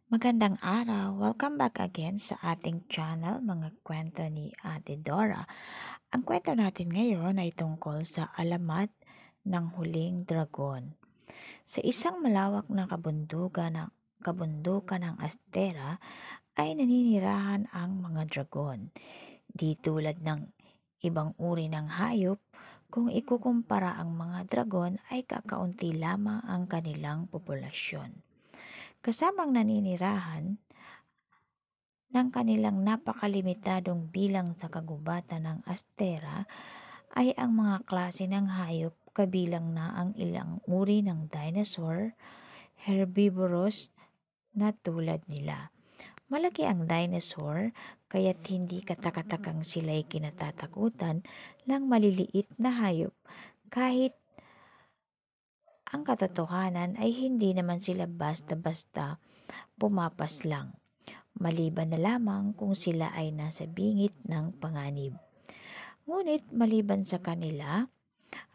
Magandang araw! Welcome back again sa ating channel, mga kwento ni Ate Dora. Ang kwento natin ngayon ay tungkol sa alamat ng huling dragon. Sa isang malawak na kabundukan ng Astera ay naninirahan ang mga dragon. Di tulad ng ibang uri ng hayop, kung ikukumpara ang mga dragon ay kakaunti lamang ang kanilang populasyon. Kasamang naninirahan ng kanilang napakalimitadong bilang sa kagubatan ng Astera ay ang mga klase ng hayop kabilang na ang ilang uri ng dinosaur, herbivorous na tulad nila. Malaki ang dinosaur kaya't hindi katakatakang sila'y kinatatakutan ng maliliit na hayop kahit ang katotohanan ay hindi naman sila basta-basta pumapaslang, maliban na lamang kung sila ay nasa bingit ng panganib. Ngunit maliban sa kanila,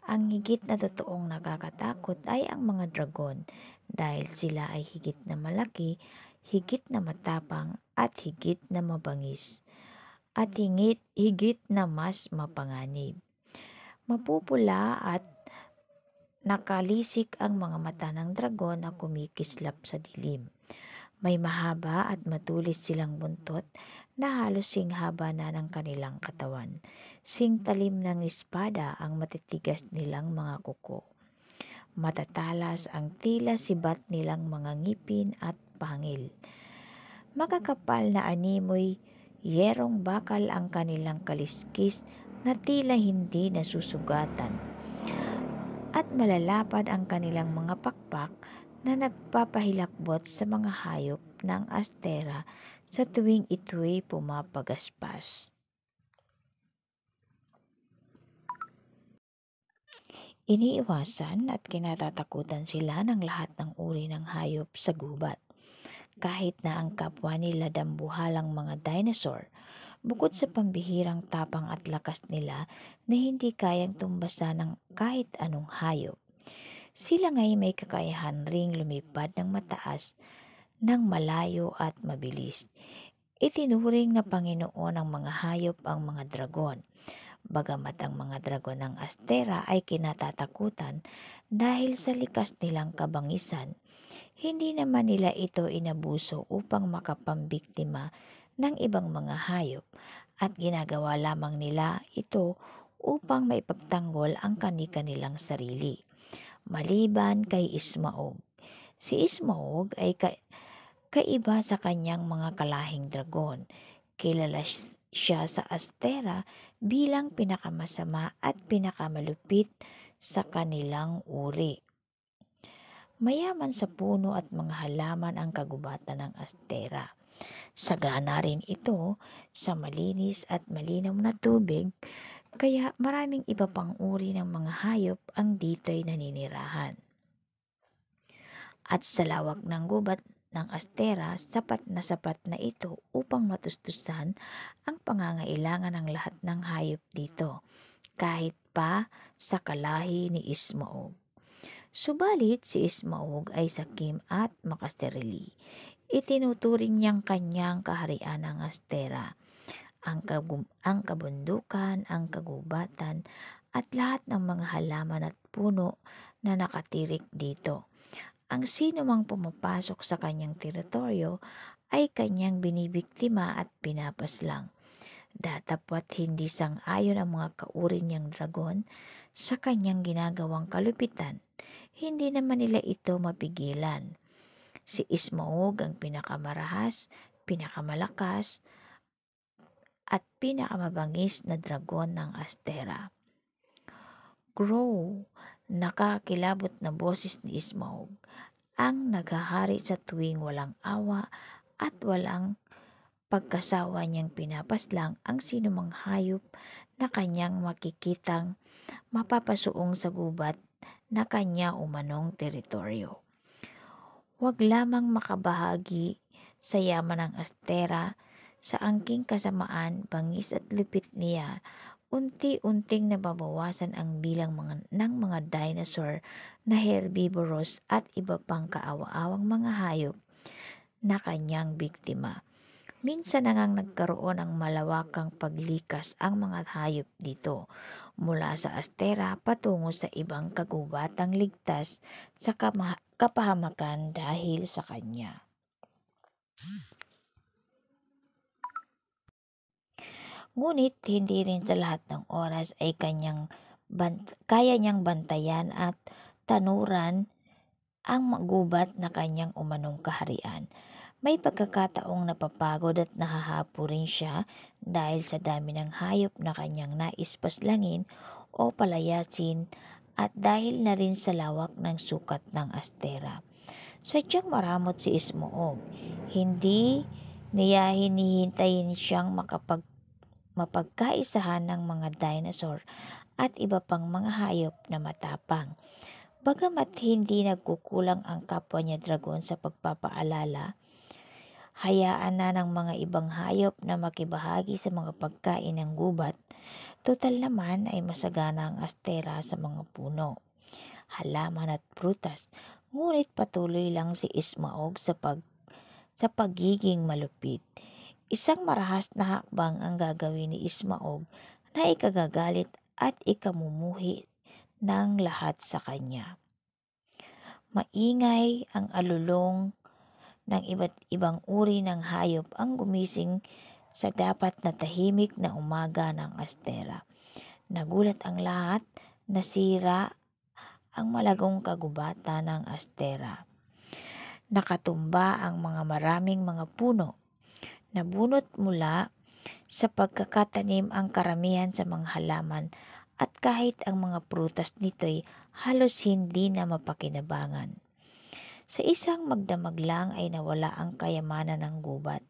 ang higit na totoong nakakatakot ay ang mga dragon dahil sila ay higit na malaki, higit na matapang at higit na mabangis at higit na mas mapanganib. Mapupula at nakalisik ang mga mata ng dragon na kumikislap sa dilim. May mahaba at matulis silang buntot na halos singhaba na ng kanilang katawan. Singtalim ng espada ang matitigas nilang mga kuko. Matatalas ang tila sibat nilang mga ngipin at pangil. Makakapal na animoy, yerong bakal ang kanilang kaliskis na tila hindi nasusugatan. At malalapad ang kanilang mga pakpak na nagpapahilakbot sa mga hayop ng Astera sa tuwing ito'y pumapagaspas. Iniiwasan at kinatatakutan sila ng lahat ng uri ng hayop sa gubat, kahit na ang kapwa nila dambuhalang mga dinosaur. Bukod sa pambihirang tapang at lakas nila na hindi kayang tumbasan ng kahit anong hayop, sila nga'y may kakayahan ring lumipad ng mataas, ng malayo at mabilis. Itinuring na Panginoon ng mga hayop ang mga dragon. Bagamat ang mga dragon ng Astera ay kinatatakutan dahil sa likas nilang kabangisan, hindi naman nila ito inabuso upang makapambiktima ng ibang mga hayop at ginagawa lamang nila ito upang maipagtanggol ang kani-kanilang sarili. Maliban kay Ismaog. Si Ismaog ay kaiba sa kanyang mga kalahing dragon. Kilala siya sa Astera bilang pinakamasama at pinakamalupit sa kanilang uri. Mayaman sa puno at mga halaman ang kagubatan ng Astera. Sagana rin ito sa malinis at malinaw na tubig, kaya maraming iba pang uri ng mga hayop ang dito'y naninirahan. At sa lawak ng gubat ng Astera, sapat na ito upang matustusan ang pangangailangan ng lahat ng hayop dito, kahit pa sa kalahi ni Ismaog. Subalit si Ismaog ay sakim at makasarili. Itinuturing niyang kanyang kaharian ng Astera, ang kabundukan, ang kagubatan, at lahat ng mga halaman at puno na nakatirik dito. Ang sino mang pumapasok sa kanyang teritoryo ay kanyang binibiktima at pinapaslang. Datapwat hindi sang-ayon ang mga kauri niyang dragon sa kanyang ginagawang kalupitan, hindi naman nila ito mapigilan. Si Ismaog ang pinakamarahas, pinakamalakas, at pinakamabangis na dragon ng Astera. Grow, nakakilabot na boses ni Ismaog, ang naghahari sa tuwing walang awa at walang pagkasawa niyang pinapaslang ang sinumang hayop na kanyang makikitang mapapasuong sa gubat na kanya umanong teritoryo. Huwag lamang makabahagi sa yaman ng Astera, sa angking kasamaan, bangis at lupit niya, unti-unting nababawasan ang bilang ng mga dinosaur na herbivorous at iba pang kaawa-awang mga hayop na kanyang biktima. Minsan na ngang nagkaroon ng malawakang paglikas ang mga hayop dito mula sa Astera patungo sa ibang kagubatang ligtas sa kapahamakan dahil sa kanya. Ngunit hindi rin sa lahat ng oras ay kaya niyang bantayan at tanuran ang gubat na kanyang umanong kaharian. May pagkakataong napapagod at nahahapo rin siya dahil sa dami ng hayop na kanyang nais paslangin o palayasin at dahil na rin sa lawak ng sukat ng Astera. Sadyang maramot si Ismoog. Hindi niya hinihintayin siyang mapagkaisahan ng mga dinosaur at iba pang mga hayop na matapang. Bagamat hindi nagkukulang ang kapwa niya dragon sa pagpapaalala, hayaan na ng mga ibang hayop na makibahagi sa mga pagkain ng gubat. Total naman ay masagana ang Astera sa mga puno, halaman at prutas. Ngunit patuloy lang si Ismaog sa pagiging malupit. Isang marahas na hakbang ang gagawin ni Ismaog na ikagagalit at ikamumuhi ng lahat sa kanya. Maingay ang alulong ng iba't ibang uri ng hayop ang gumising sa dapat na tahimik na umaga ng Astera. Nagulat ang lahat, nasira ang malagong kagubatan ng Astera. Nakatumba ang maraming mga puno. Nabunot mula sa pagkakatanim ang karamihan sa mga halaman at kahit ang mga prutas nito'y halos hindi na mapakinabangan. Sa isang magdamag lang ay nawala ang kayamanan ng gubat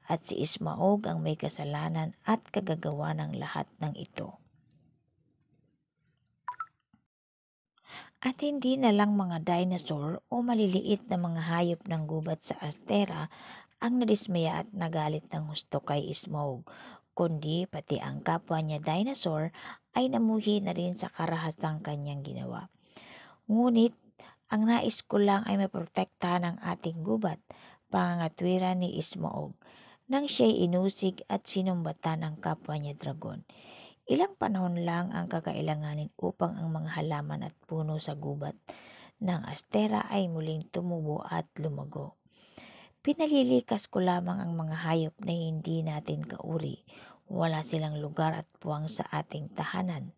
at si Ismaog ang may kasalanan at kagagawa ng lahat ng ito. At hindi na lang mga dinosaur o maliliit na mga hayop ng gubat sa Astera ang nadismaya at nagalit ng husto kay Ismaog, kundi pati ang kapwa niya dinosaur ay namuhi na rin sa karahasang kanyang ginawa. Ngunit ang nais ko lang ay maprotektahan ang ating gubat, pangangatwiran ni Ismaog, nang siya'y inusig at sinumbatan ng kapwa niya dragon. Ilang panahon lang ang kakailanganin upang ang mga halaman at puno sa gubat ng Astera ay muling tumubo at lumago. Pinalilikas ko lamang ang mga hayop na hindi natin kauri. Wala silang lugar at puwang sa ating tahanan.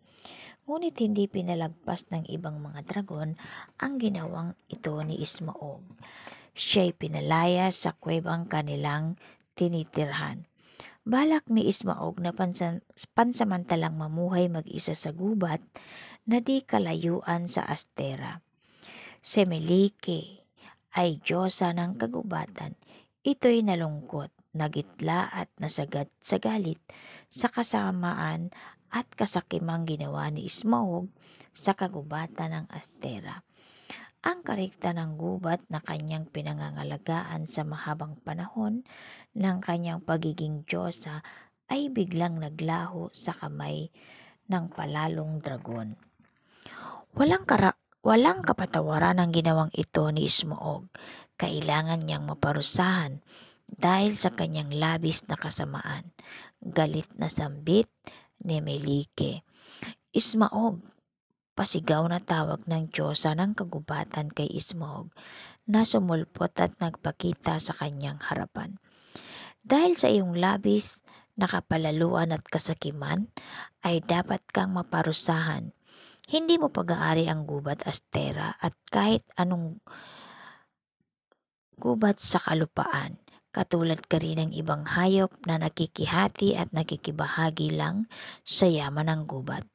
Ngunit hindi pinalagpas ng ibang mga dragon ang ginawang ito ni Ismaog. Siya'y pinalaya sa kuwebang kanilang tinitirhan. Balak ni Ismaog na pansamantalang mamuhay mag-isa sa gubat na di kalayuan sa Astera. Semelike ay diyosa ng kagubatan. Ito'y nalungkot, nagitla at nasagad sa galit sa kasamaan at kasakimang ginawa ni Ismaog sa kagubatan ng Astera. Ang karikta ng gubat na kanyang pinangangalagaan sa mahabang panahon ng kanyang pagiging diyosa ay biglang naglaho sa kamay ng palalong dragon. Walang kapatawaran ang ginawang ito ni Ismaog. Kailangan niyang maparusahan dahil sa kanyang labis na kasamaan. Galit na sambit ni Melike. Ismaog, pasigaw na tawag ng diyosa ng kagubatan kay Ismaog na sumulpot at nagpakita sa kanyang harapan. Dahil sa iyong labis na kapalaluan at kasakiman ay dapat kang maparusahan. Hindi mo pag-aari ang gubat Astera at kahit anong gubat sa kalupaan. Katulad ka rin ng ibang hayop na nakikihati at nakikibahagi lang sa yaman ng gubat.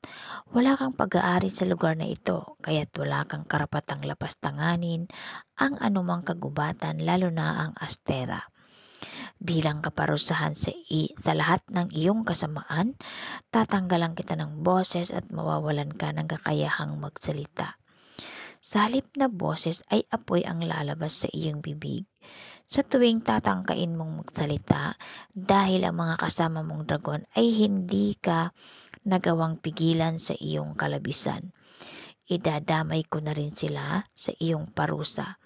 Wala kang pag-aari sa lugar na ito, kaya't wala kang karapatang lapastanganin ang anumang kagubatan lalo na ang Astera. Bilang kaparusahan sa lahat ng iyong kasamaan, tatanggalan kita ng boses at mawawalan ka ng kakayahang magsalita. Sa halip na boses ay apoy ang lalabas sa iyong bibig. Sa tuwing tatangkain mong magsalita, dahil ang mga kasama mong dragon ay hindi ka nagawang pigilan sa iyong kalabisan. Idadamay ko na rin sila sa iyong parusa.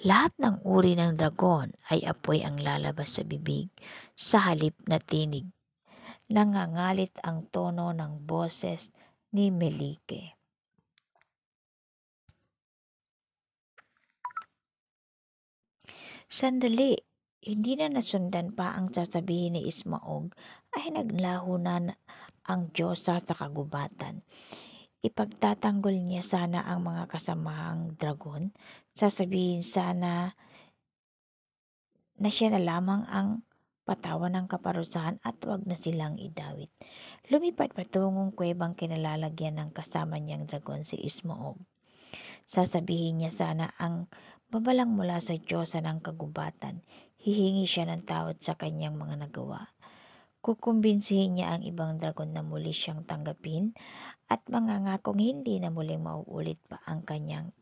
Lahat ng uri ng dragon ay apoy ang lalabas sa bibig sa halip na tinig. Nangangalit ang tono ng boses ni Melike. Sandali, hindi na nasundan pa ang sasabihin ni Ismaog ay naglaho na ang Diyosa sa kagubatan. Ipagtatanggol niya sana ang mga kasamahang dragon, sasabihin sana na siya na lamang ang patawan ng kaparusahan at wag na silang idawit. Lumipad patungong kuwebang kinalalagyan ng kasama niyang dragon si Ismaog. Sasabihin niya sana ang babalang mula sa Diyosa ng kagubatan, hihingi siya ng tawad sa kanyang mga nagawa. Kukumbinsihin niya ang ibang dragon na muli siyang tanggapin at mangangakong hindi na muling mauulit pa ang kanyang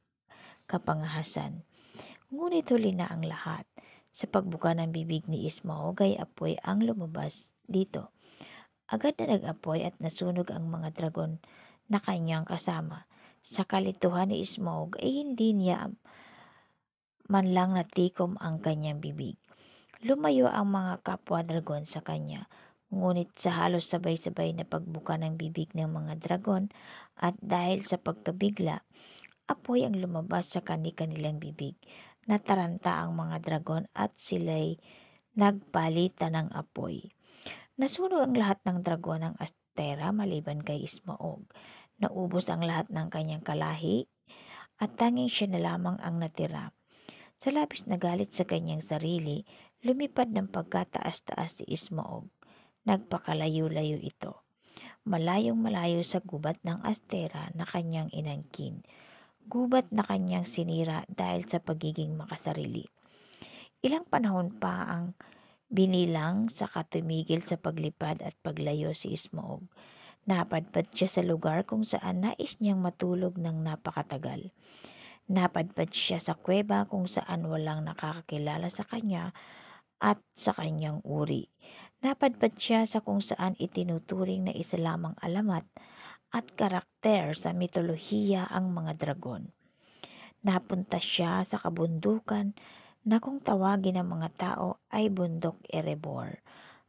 kapangahasan. Ngunit huli na ang lahat. Sa pagbuka ng bibig ni Ismaog ay apoy ang lumabas dito. Agad na nag-apoy at nasunog ang mga dragon na kanyang kasama. Sa kalituhan ni Ismaog ay hindi niya man lang natikom ang kanyang bibig. Lumayo ang mga kapwa dragon sa kanya, ngunit sa halos sabay-sabay na pagbuka ng bibig ng mga dragon at dahil sa pagkabigla, apoy ang lumabas sa kani-kanilang bibig. Nataranta ang mga dragon at sila'y nagpalitan ng apoy. Nasunog ang lahat ng dragon ng Astera maliban kay Ismaog. Naubos ang lahat ng kanyang kalahi at tanging siya na lamang ang natira. Sa labis na galit sa kanyang sarili, lumipad ng pagkataas-taas si Ismaog. Nagpakalayo-layo ito. Malayong malayo sa gubat ng Astera na kanyang inangkin. Gubat na kanyang sinira dahil sa pagiging makasarili. Ilang panahon pa ang binilang sa katumigil sa paglipad at paglayo si Ismaog. Napadpad siya sa lugar kung saan nais niyang matulog ng napakatagal. Napadpad siya sa kuweba kung saan walang nakakakilala sa kanya at sa kanyang uri. Napadpad siya sa kung saan itinuturing na isa lamang alamat at karakter sa mitolohiya ang mga dragon. Napunta siya sa kabundukan na kung tawagin ng mga tao ay bundok Erebor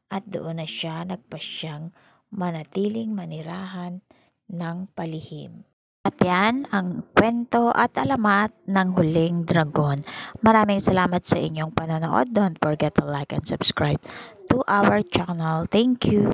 at doon na siya nagpasyang manatiling manirahan ng palihim. At yan ang kwento at alamat ng huling dragon. Maraming salamat sa inyong panonood. Don't forget to like and subscribe to our channel. Thank you.